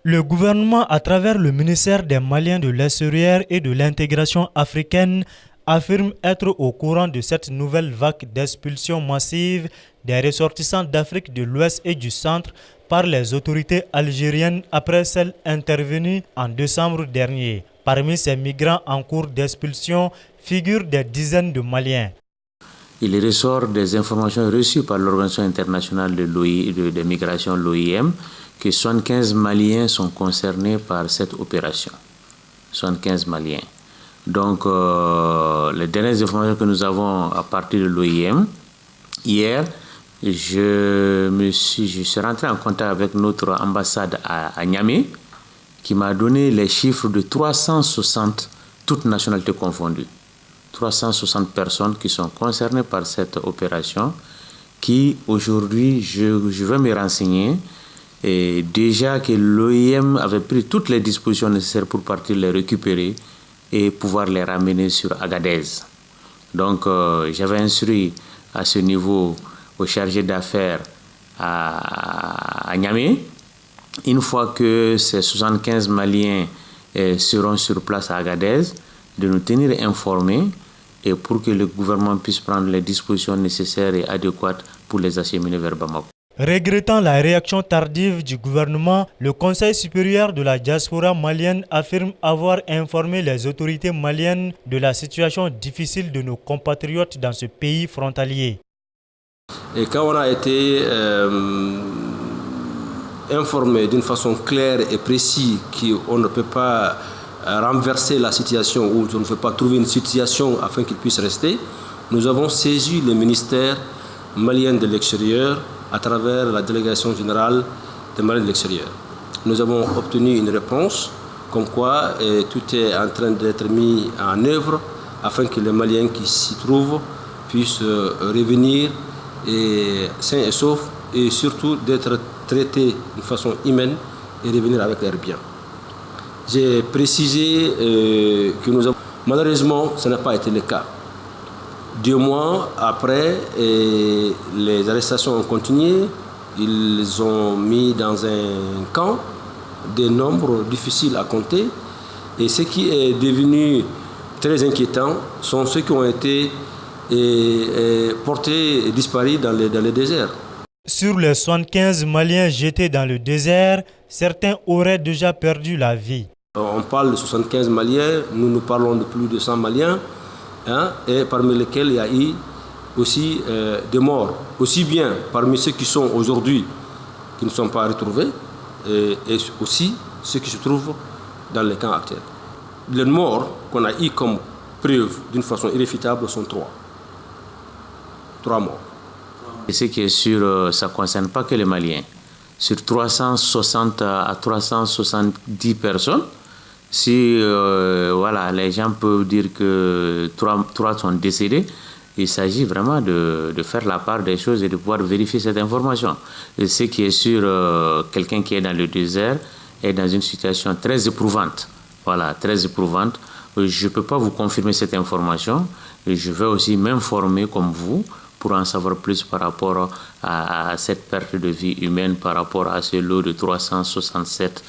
Le gouvernement, à travers le ministère des Maliens de l'extérieur et de l'intégration africaine, affirme être au courant de cette nouvelle vague d'expulsion massive des ressortissants d'Afrique de l'Ouest et du Centre par les autorités algériennes après celle intervenue en décembre dernier. Parmi ces migrants en cours d'expulsion figurent des dizaines de Maliens. Il ressort des informations reçues par l'Organisation internationale de migration, l'OIM, que 75 Maliens sont concernés par cette opération. 75 Maliens. Donc, les dernières informations que nous avons à partir de l'OIM, hier, je suis rentré en contact avec notre ambassade à Niamey, qui m'a donné les chiffres de 360, toutes nationalités confondues. 360 personnes qui sont concernées par cette opération, qui aujourd'hui, je vais me renseigner, et déjà que l'OIM avait pris toutes les dispositions nécessaires pour partir les récupérer et pouvoir les ramener sur Agadez. Donc j'avais instruit à ce niveau au chargé d'affaires à Niamey. Une fois que ces 75 Maliens seront sur place à Agadez, de nous tenir informés et pour que le gouvernement puisse prendre les dispositions nécessaires et adéquates pour les acheminer vers Bamako. Regrettant la réaction tardive du gouvernement, le Conseil supérieur de la diaspora malienne affirme avoir informé les autorités maliennes de la situation difficile de nos compatriotes dans ce pays frontalier. Et quand on a été informé d'une façon claire et précise qu'on ne peut pas renverser la situation ou on ne peut pas trouver une situation afin qu'il puisse rester, nous avons saisi le ministère malien de l'extérieur à travers la délégation générale des Maliens de l'extérieur. Nous avons obtenu une réponse comme quoi tout est en train d'être mis en œuvre afin que les Maliens qui s'y trouvent puissent revenir sains et saufs et surtout d'être traités de façon humaine et revenir avec leurs biens. J'ai précisé que nous avons... Malheureusement, ce n'a pas été le cas. 2 mois après, les arrestations ont continué. Ils ont mis dans un camp des nombres difficiles à compter. Et ce qui est devenu très inquiétant sont ceux qui ont été portés et disparus dans le désert. Sur les 75 Maliens jetés dans le désert, certains auraient déjà perdu la vie. On parle de 75 Maliens, nous parlons de plus de 100 Maliens. Et parmi lesquels il y a eu aussi des morts, aussi bien parmi ceux qui sont aujourd'hui, qui ne sont pas retrouvés, et aussi ceux qui se trouvent dans les camps actuels. Les morts qu'on a eu comme preuve d'une façon irréfutable sont 3. 3 morts. Et ce qui est sûr, ça ne concerne pas que les Maliens. Sur 360 à 370 personnes, si voilà, les gens peuvent dire que 3 sont décédés, il s'agit vraiment de faire la part des choses et de pouvoir vérifier cette information. Et ce qui est sûr, quelqu'un qui est dans le désert est dans une situation très éprouvante. Voilà, très éprouvante. Je ne peux pas vous confirmer cette information. Et je vais aussi m'informer comme vous pour en savoir plus par rapport à cette perte de vie humaine, par rapport à ce lot de 367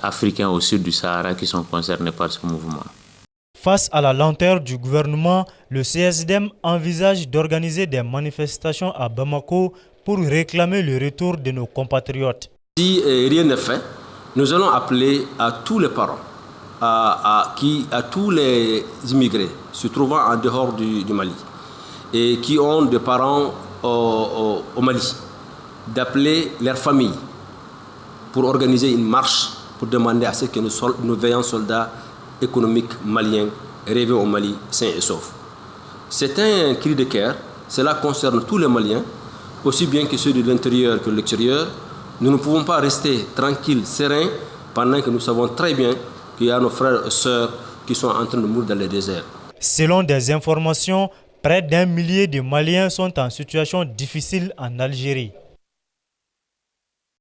Africains au sud du Sahara qui sont concernés par ce mouvement. Face à la lenteur du gouvernement, le CSDM envisage d'organiser des manifestations à Bamako pour réclamer le retour de nos compatriotes. Si rien n'est fait, nous allons appeler à tous les parents, à tous les immigrés se trouvant en dehors du Mali et qui ont des parents au Mali, d'appeler leurs familles pour organiser une marche pour demander à ce que nos veillants soldats économiques maliens reviennent au Mali sains et saufs. C'est un cri de cœur, cela concerne tous les Maliens, aussi bien que ceux de l'intérieur que de l'extérieur. Nous ne pouvons pas rester tranquilles, sereins, pendant que nous savons très bien qu'il y a nos frères et sœurs qui sont en train de mourir dans les déserts. Selon des informations, près d'1 millier de Maliens sont en situation difficile en Algérie.